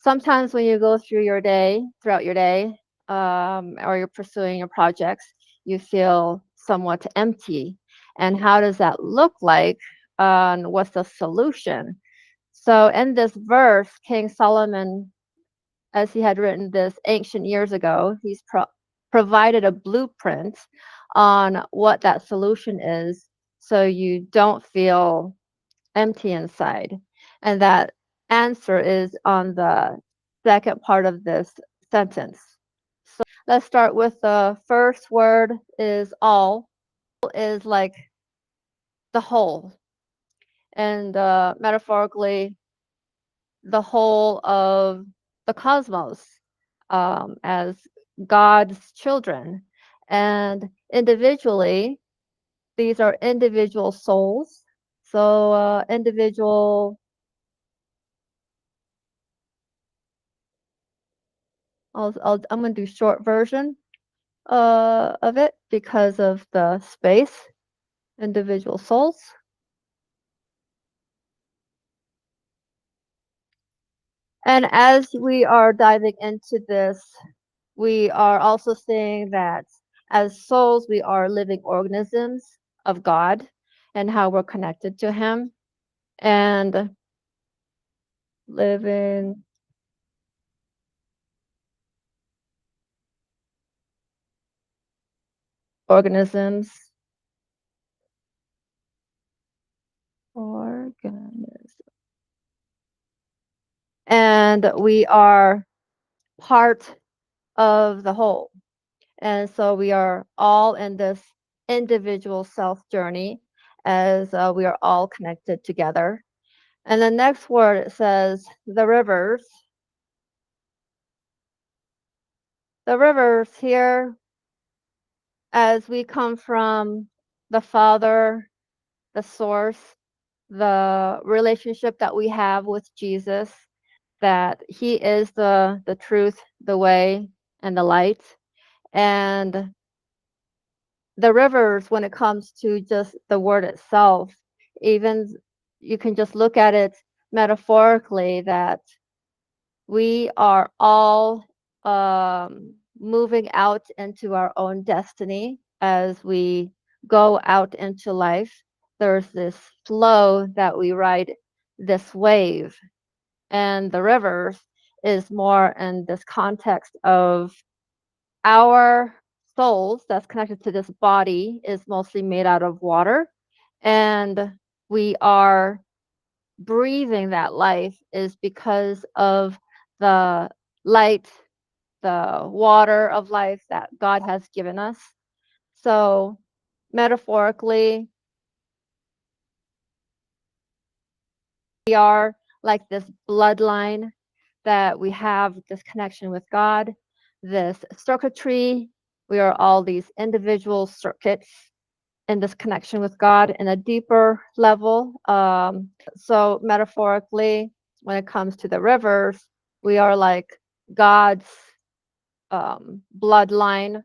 sometimes when you go throughout your day, or you're pursuing your projects, you feel somewhat empty. And how does that look like? And what's the solution? So in this verse, King Solomon, as he had written this ancient years ago, he's provided a blueprint on what that solution is so you don't feel empty inside. And that answer is on the second part of this sentence. So let's start with the first word is all, is like the whole. And metaphorically, the whole of the cosmos as God's children. And individually, these are individual souls. So, individual, I'm going to do short version of it because of the space, individual souls. And as we are diving into this, we are also seeing that as souls, we are living organisms of God and how we're connected to Him. And living organisms, organisms. And we are part of the whole. And so we are all in this individual self journey as we are all connected together. And the next word it says the rivers. The rivers here, as we come from the Father, the source, the relationship that we have with Jesus, that He is the truth, the way, and the light. And the rivers, when it comes to just the word itself, even you can just look at it metaphorically that we are all moving out into our own destiny as we go out into life. There's this flow that we ride, this wave, and the rivers is more in this context of our souls that's connected to this body is mostly made out of water, and we are breathing that life is because of the light, the water of life that God has given us. So, metaphorically, we are like this bloodline that we have this connection with God, this circuitry. We are all these individual circuits in this connection with God in a deeper level. So, metaphorically, when it comes to the rivers, we are like God's bloodline.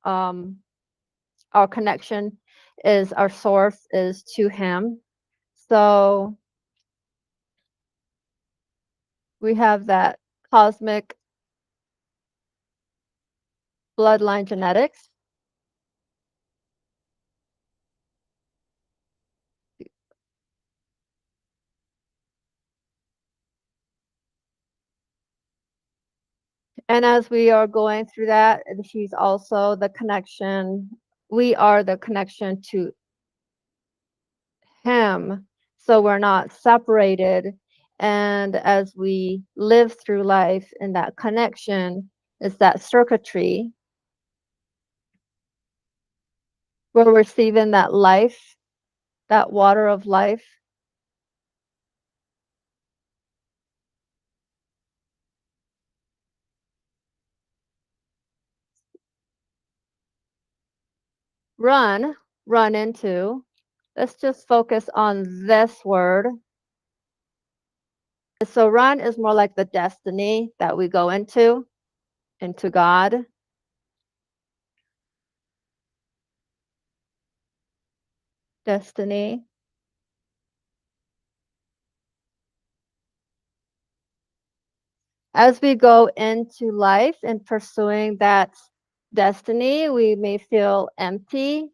Our connection is our source is to Him. So, we have that cosmic bloodline genetics. And as we are going through that, she's also the connection. We are the connection to Him. So we're not separated. And as we live through life in that connection, is that circuitry. We're receiving that life, that water of life. Run into. Let's just focus on this word. So run is more like the destiny that we go into God. Destiny. As we go into life and pursuing that destiny, we may feel empty.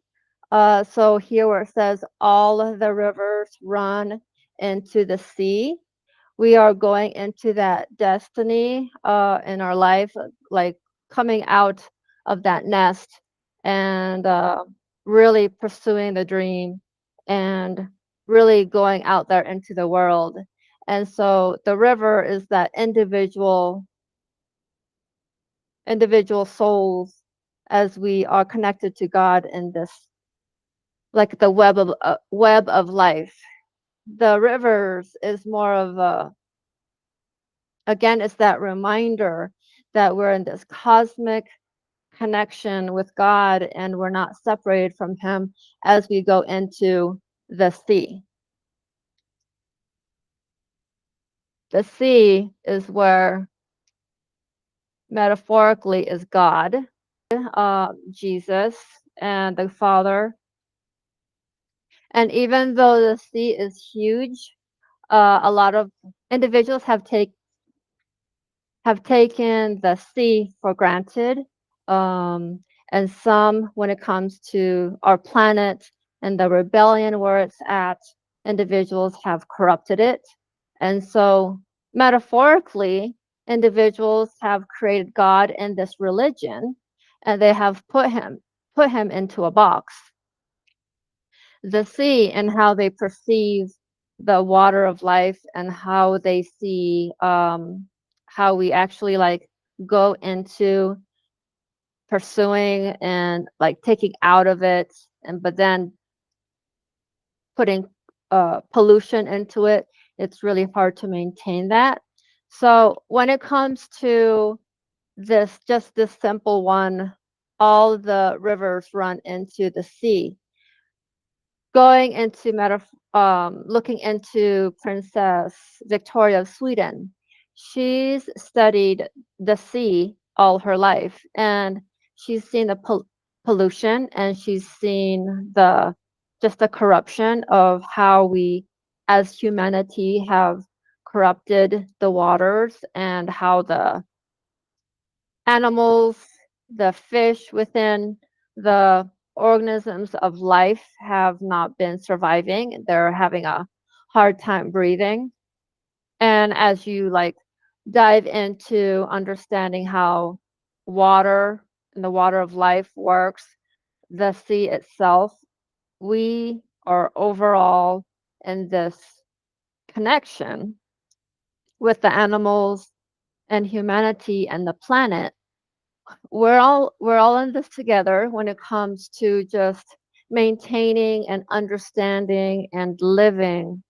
So here where it says all of the rivers run into the sea, we are going into that destiny in our life, like coming out of that nest and really pursuing the dream and really going out there into the world. And so the river is that individual souls as we are connected to God in this, like the web of life. The rivers is more of a, again, it's that reminder that we're in this cosmic connection with God and we're not separated from Him as we go into the sea. The sea is where metaphorically is God, Jesus, and the Father. And even though the sea is huge, a lot of individuals have taken the sea for granted. And some, when it comes to our planet and the rebellion where it's at, individuals have corrupted it. And so, metaphorically, individuals have created God in this religion, and they have put him into a box. The sea and how they perceive the water of life and how they see how we actually like go into pursuing and like taking out of it and but then putting pollution into it, it's really hard to maintain that. So when it comes to this, just this simple one, all the rivers run into the sea. Going into looking into Princess Victoria of Sweden, she's studied the sea all her life, and she's seen the pollution, and she's seen the just the corruption of how we, as humanity, have corrupted the waters, and how the animals, the fish within the organisms of life have not been surviving. They're having a hard time breathing. And as you like dive into understanding how water and the water of life works, the sea itself, we are overall in this connection with the animals and humanity and the planet. We're all in this together when it comes to just maintaining and understanding and living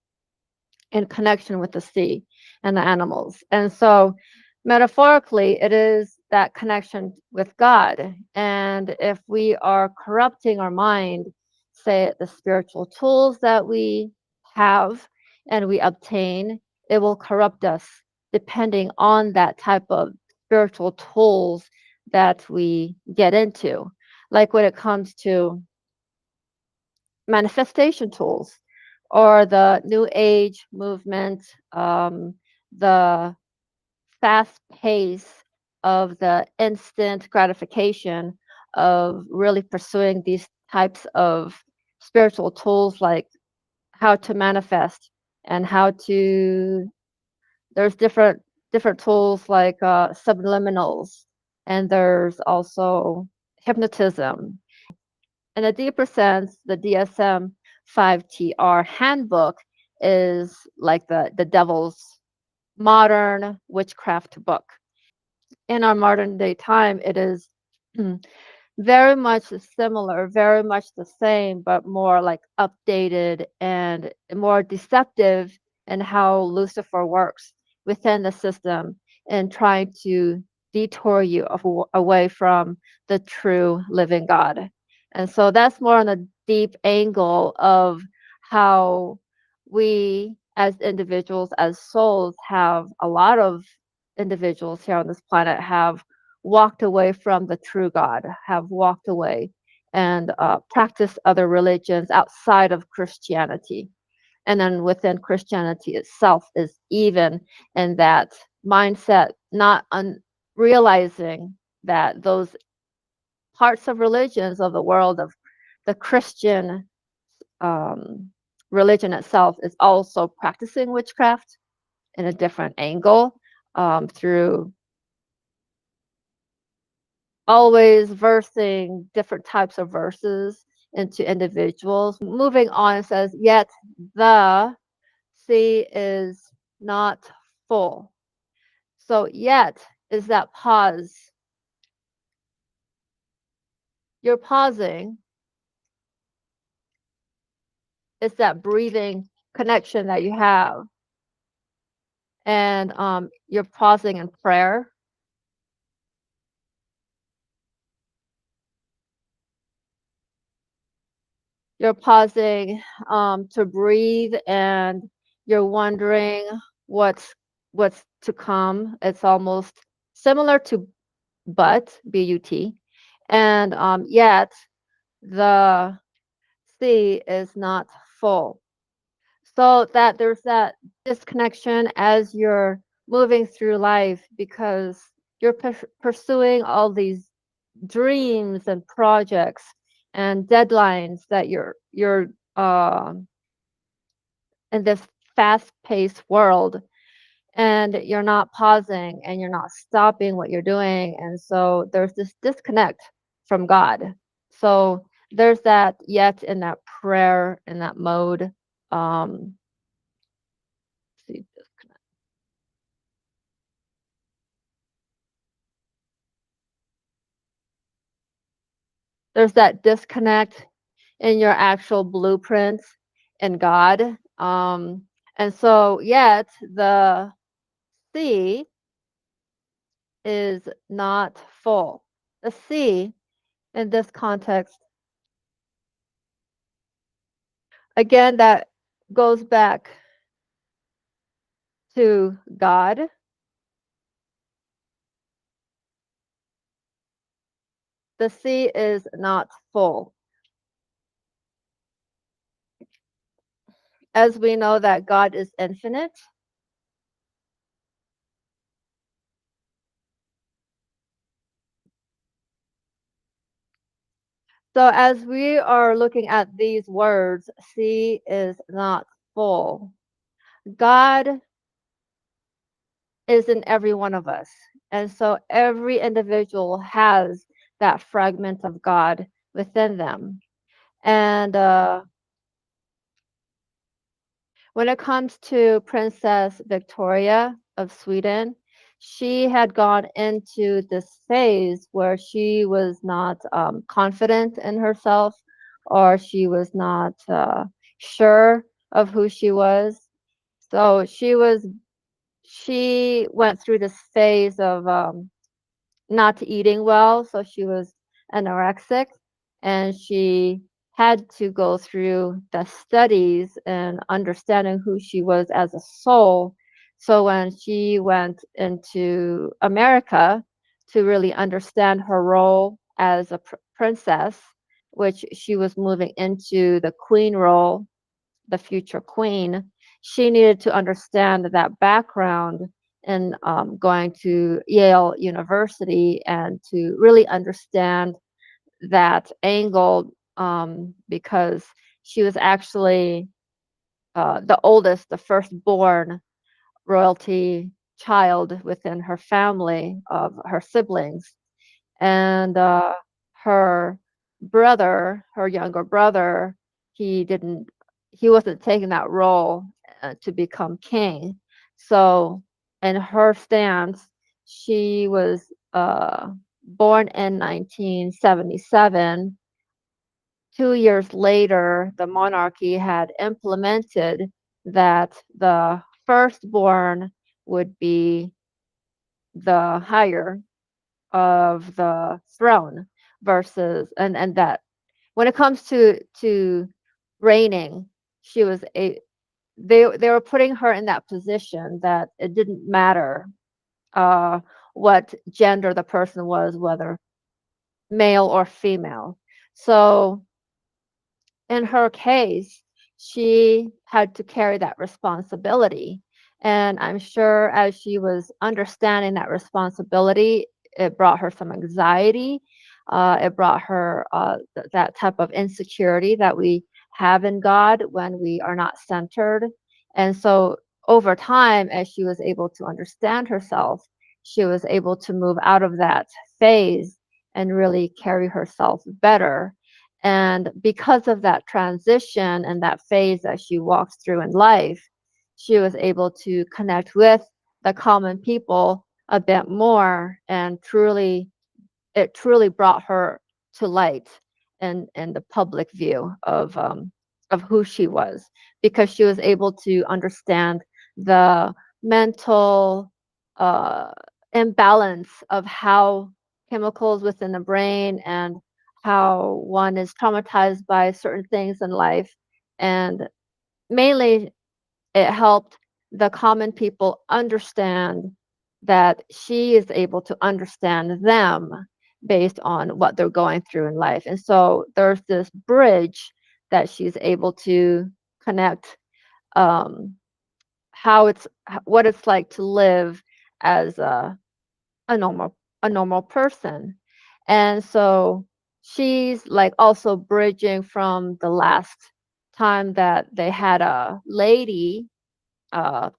in connection with the sea and the animals. And so metaphorically it is that connection with God. And if we are corrupting our mind, say the spiritual tools that we have and we obtain, it will corrupt us depending on that type of spiritual tools that we get into. Like when it comes to manifestation tools or the new age movement, the fast pace of the instant gratification of really pursuing these types of spiritual tools, like how to manifest and how to, there's different tools like subliminals, and there's also hypnotism. In a deeper sense, the DSM 5TR handbook is like the devil's modern witchcraft book. In our modern day time, it is very much similar, very much the same, but more like updated and more deceptive in how Lucifer works within the system and trying to detour you away from the true living God. And so that's more on a deep angle of how we as individuals, as souls, have a lot of individuals here on this planet have walked away from the true God, have walked away and practiced other religions outside of Christianity. And then within Christianity itself is even in that mindset not realizing that those parts of religions of the world of the Christian um, religion itself is also practicing witchcraft in a different angle through always versing different types of verses into individuals. Moving on, it says, yet the sea is not full. So, yet is that pause. You're pausing, it's that breathing connection that you have. And you're pausing in prayer. You're pausing to breathe, and you're wondering what's to come. It's almost similar to but, and yet the sea is not full. So that there's that disconnection as you're moving through life because you're pursuing all these dreams and projects and deadlines that you're in this fast-paced world, and you're not pausing and you're not stopping what you're doing, and so there's this disconnect from God. So there's that yet in that prayer in that mode. See, there's that disconnect in your actual blueprint in God. And so, yet the sea is not full. The sea, in this context, again, that goes back to God. The sea is not full. As we know that God is infinite, so as we are looking at these words, sea is not full. God is in every one of us. And so every individual has that fragment of God within them. And when it comes to Princess Victoria of Sweden, she had gone into this phase where she was not confident in herself, or she was not sure of who she was. So she went through this phase of not eating well, so she was anorexic, and she had to go through the studies and understanding who she was as a soul. So when she went into America to really understand her role as a princess, which she was moving into the queen role, the future queen, she needed to understand that background in going to Yale University and to really understand that angle because she was actually the oldest, the firstborn royalty child within her family of her siblings. And her brother, her younger brother, he didn't, he wasn't taking that role to become king. So, in her stance, she was born in 1977. 2 years later, the monarchy had implemented that the firstborn would be the higher of the throne versus and that when it comes to reigning, she was a they were putting her in that position that it didn't matter uh what gender the person was, whether male or female. So in her case, she had to carry that responsibility. And I'm sure as she was understanding that responsibility, it brought her some anxiety. It brought her that type of insecurity that we have in God when we are not centered. And so over time, as she was able to understand herself, she was able to move out of that phase and really carry herself better. And because of that transition and that phase that she walks through in life, she was able to connect with the common people a bit more, and truly brought her to light in the public view of who she was, because she was able to understand the mental uh, imbalance of how chemicals within the brain and how one is traumatized by certain things in life. And mainly it helped the common people understand that she is able to understand them based on what they're going through in life. And so there's this bridge that she's able to connect, um, what it's like to live as a normal a normal person. And so she's like also bridging from the last time that they had a lady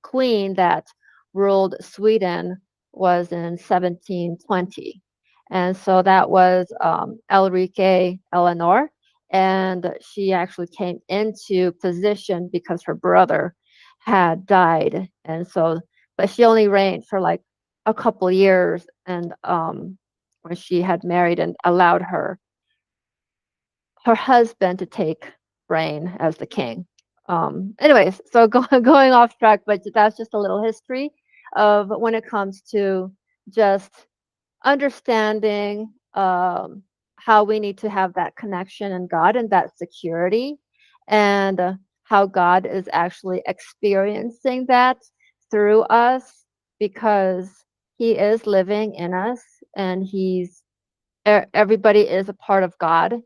queen that ruled Sweden was in 1720. And so that was Elrike Eleanor. And she actually came into position because her brother had died. And so, but she only reigned for like a couple years. And when she had married and allowed her husband to take reign as the king. Anyways, so going off track, but that's just a little history of when it comes to just understanding how we need to have that connection in God and that security, and how God is actually experiencing that through us, because He is living in us, and everybody is a part of God.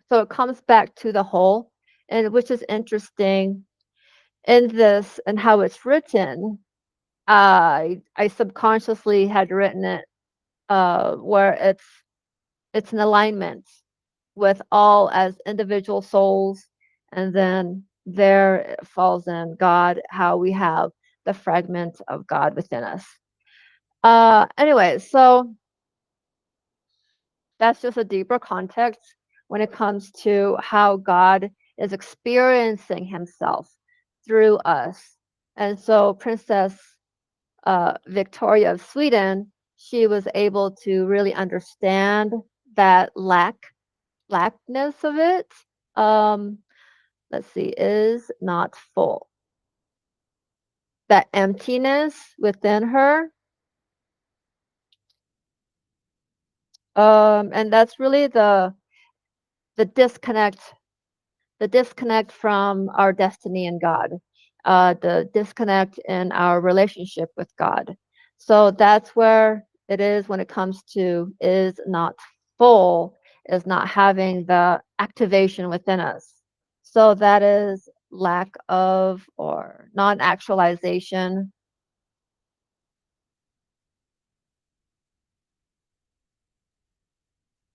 So it comes back to the whole, and which is interesting in this and how it's written. I subconsciously had written it where it's an alignment with all as individual souls, and then there it falls in God, how we have the fragment of God within us. Anyway, so that's just a deeper context when it comes to how God is experiencing himself through us. And so Princess Victoria of Sweden, she was able to really understand that lackness of it. Um, let's see, is not full. That emptiness within her. And that's really the disconnect the disconnect from our destiny and God, the disconnect in our relationship with God. So that's where it is when it comes to is not full, is not having the activation within us. So that is lack of or non actualization,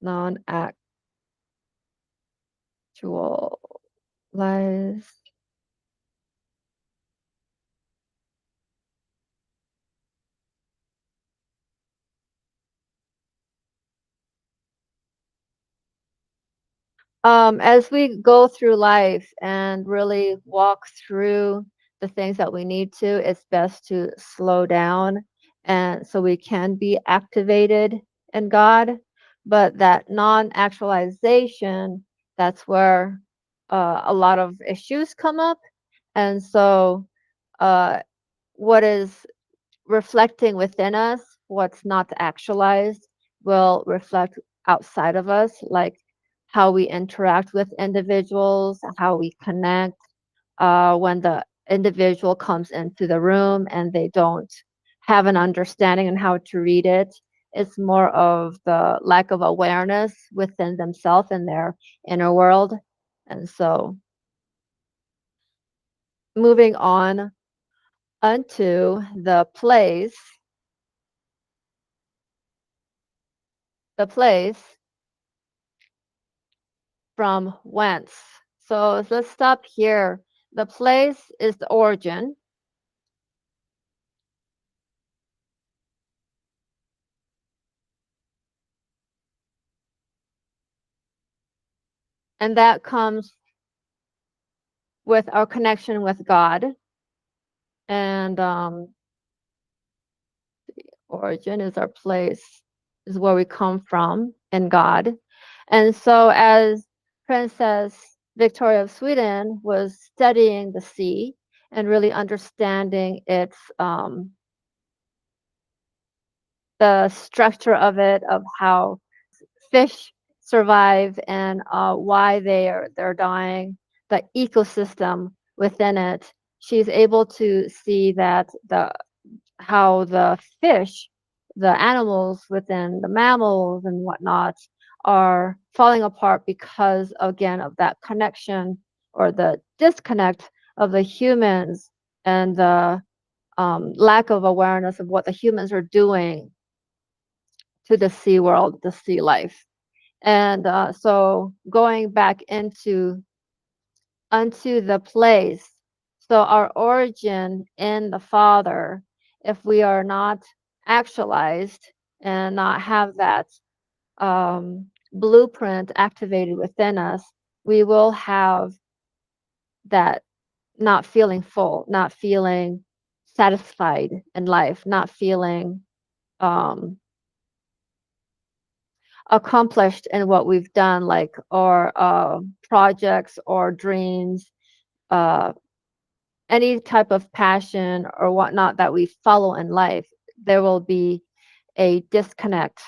non actualized. As we go through life and really walk through the things that we need to, it's best to slow down, and so we can be activated in God. But that non-actualization, that's where a lot of issues come up. And so, uh, what is reflecting within us, what's not actualized, will reflect outside of us, like how we interact with individuals, how we connect. When the individual comes into the room and they don't have an understanding on how to read it, it's more of the lack of awareness within themselves and their inner world. And so, moving on, unto the place from whence. So let's stop here. The place is the origin, and that comes with our connection with God. And origin is our place, is where we come from in God. And so, as Princess Victoria of Sweden was studying the sea and really understanding its the structure of it, of how fish survive and why they're dying, the ecosystem within it. She's able to see that the how the fish, the animals within the mammals and whatnot, are falling apart because, again, of that connection or the disconnect of the humans and the lack of awareness of what the humans are doing to the sea world, the sea life. And so going back unto the place. So our origin in the Father, if we are not actualized and not have that blueprint activated within us, we will have that not feeling full, not feeling satisfied in life, not feeling um, accomplished in what we've done, like our projects or dreams, uh, any type of passion or whatnot that we follow in life. There will be a disconnect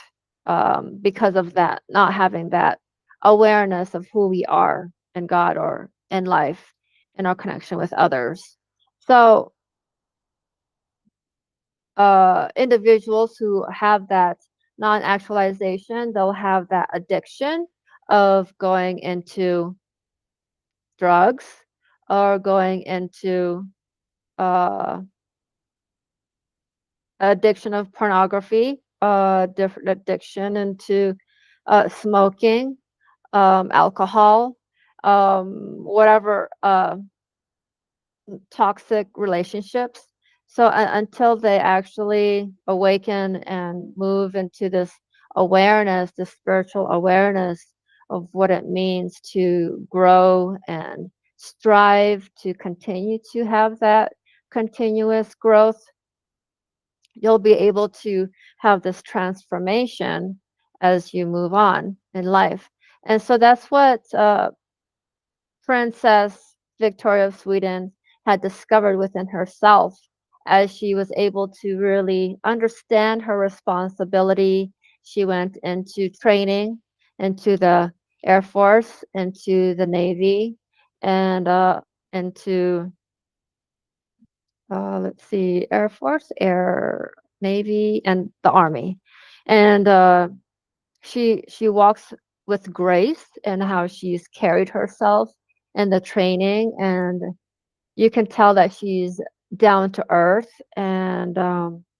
because of that, not having that awareness of who we are in God or in life and our connection with others. So, individuals who have that non actualization, they'll have that addiction of going into drugs or going into uh, addiction of pornography, different addiction into smoking, alcohol, whatever toxic relationships. So until they actually awaken and move into this awareness, this spiritual awareness of what it means to grow and strive to continue to have that continuous growth, you'll be able to have this transformation as you move on in life. And so that's what Princess Victoria of Sweden had discovered within herself as she was able to really understand her responsibility. She went into training, into the Air Force, into the Navy, and into let's see, Air Force, Air Navy, and the Army. And she walks with grace and how she's carried herself in the training, and you can tell that she's down to earth and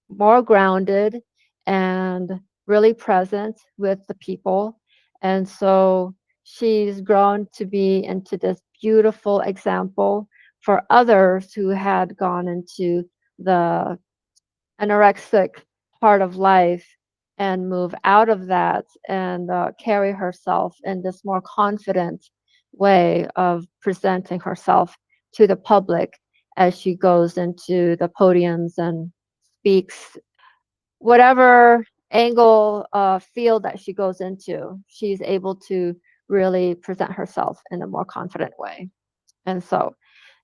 more grounded and really present with the people. And so she's grown to be into this beautiful example for others who had gone into the anorexic part of life and move out of that and carry herself in this more confident way of presenting herself to the public as she goes into the podiums and speaks whatever angle field that she goes into, she's able to really present herself in a more confident way. And so,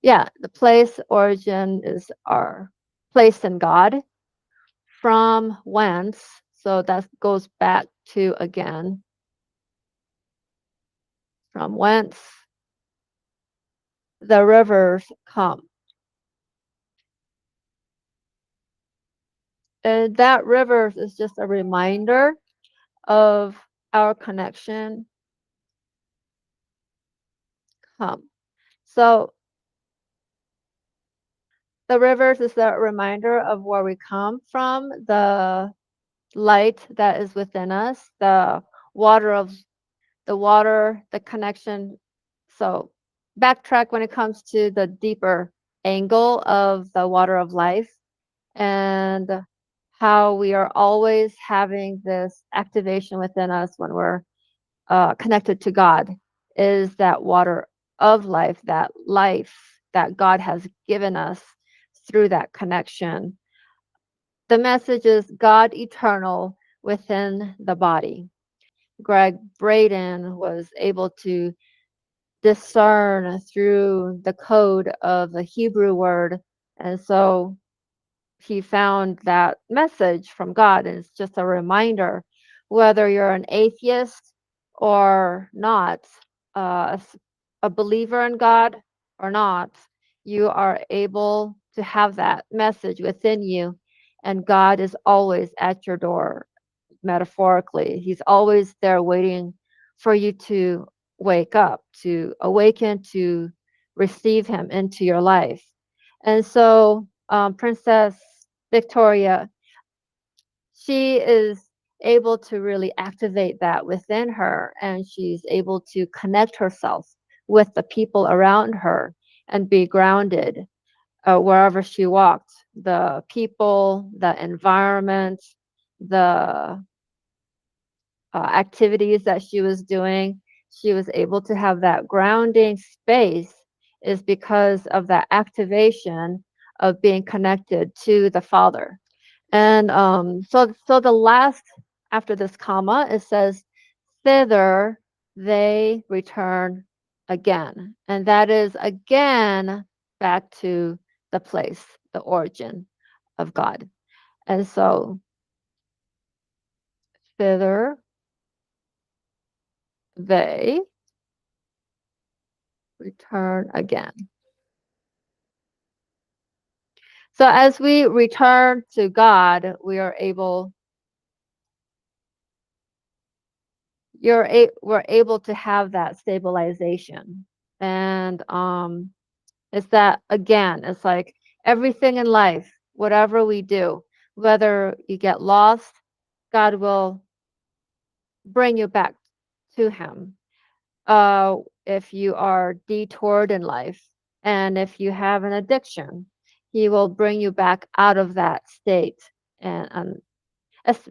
yeah, the place origin is our place in God, from whence. So that goes back to, again, from whence the rivers come. And that rivers is just a reminder of our connection come. So The rivers is a reminder of where we come from, the light that is within us, water of the connection. So backtrack when it comes to the deeper angle of the water of life and how we are always having this activation within us when we're connected to God is that water of life that God has given us through that connection. The message is God eternal within the body. Greg Braden was able to discern through the code of the Hebrew word. And so he found that message from God. And it's just a reminder whether you're an atheist or not, a believer in God or not, you are able to have that message within you. And God is always at your door, metaphorically. He's always there waiting for you to wake up, to awaken, to receive Him into your life. And so, Princess Victoria, she is able to really activate that within her, and she's able to connect herself with the people around her and be grounded wherever she walked. The people, the environment, the activities that she was doing, she was able to have that grounding space is because of that activation of being connected to the Father. And so the last after this comma, it says, thither they return again. And that is again back to the place, the origin of God. And so thither they return again. So as we return to God, we're able to have that stabilization. And it's that again, it's like everything in life, whatever we do, whether you get lost, God will bring you back to Him. If you are detoured in life and if you have an addiction, He will bring you back out of that state. And as-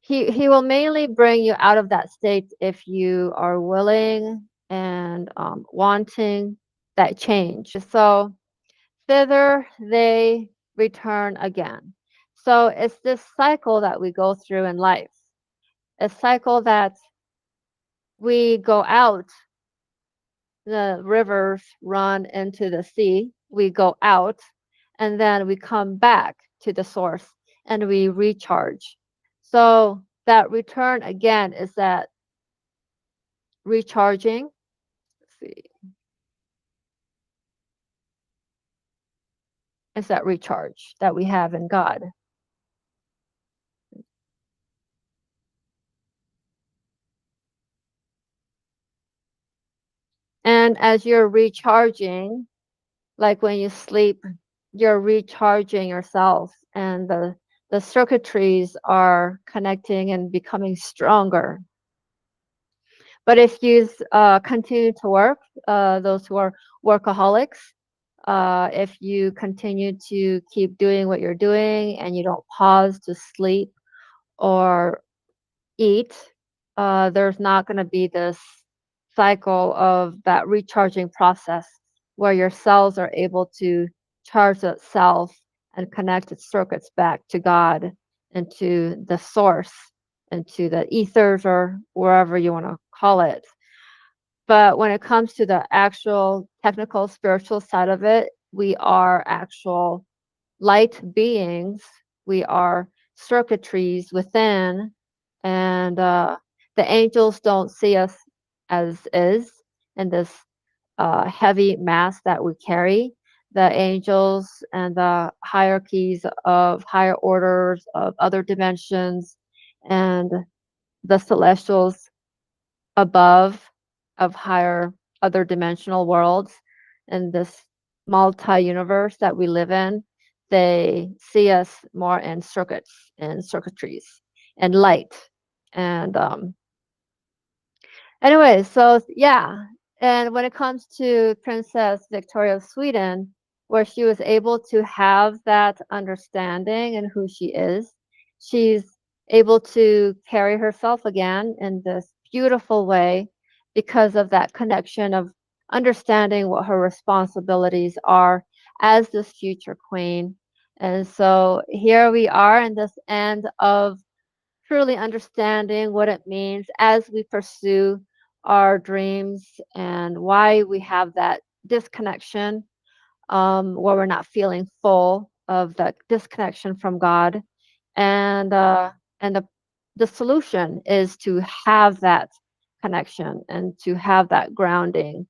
he will mainly bring you out of that state if you are willing and wanting that change. So thither they return again. So it's this cycle that we go through in life, a cycle that we go out, the rivers run into the sea, we go out, and then we come back to the source and we recharge. So that return again is that recharging. Let's see, it's that recharge that we have in God. And as you're recharging, like when you sleep, you're recharging yourself, and the circuitries are connecting and becoming stronger. But if you continue to work, those who are workaholics, if you continue to keep doing what you're doing and you don't pause to sleep or eat, there's not going to be this cycle of that recharging process where your cells are able to charge itself and connect its circuits back to God and to the source and to the ethers or wherever you want to call it. But when it comes to the actual technical spiritual side of it, we are actual light beings. We are circuitries within, and the angels don't see us as is in this heavy mass that we carry. The angels and the hierarchies of higher orders of other dimensions and the celestials above of higher other dimensional worlds and this multi-universe that we live in, they see us more in circuits and circuitries and light. And anyway, so yeah. And when it comes to Princess Victoria of Sweden, where she was able to have that understanding and who she is, she's able to carry herself again in this beautiful way because of that connection of understanding what her responsibilities are as this future queen. And so here we are in this end of truly understanding what it means as we pursue our dreams and why we have that disconnection, where we're not feeling full of that disconnection from God. And the solution is to have that connection and to have that grounding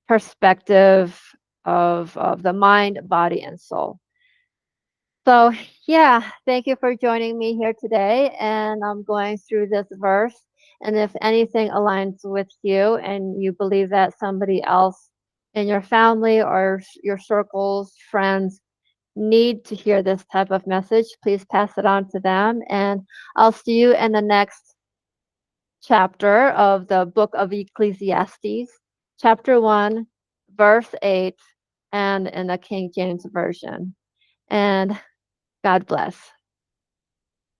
perspective of the mind, body, and soul. So, yeah, thank you for joining me here today. And I'm going through this verse. And if anything aligns with you and you believe that somebody else in your family or your circles, friends, need to hear this type of message, please pass it on to them. And I'll see you in the next chapter of the book of Ecclesiastes, chapter 1, verse 8, and in the King James Version. And God bless.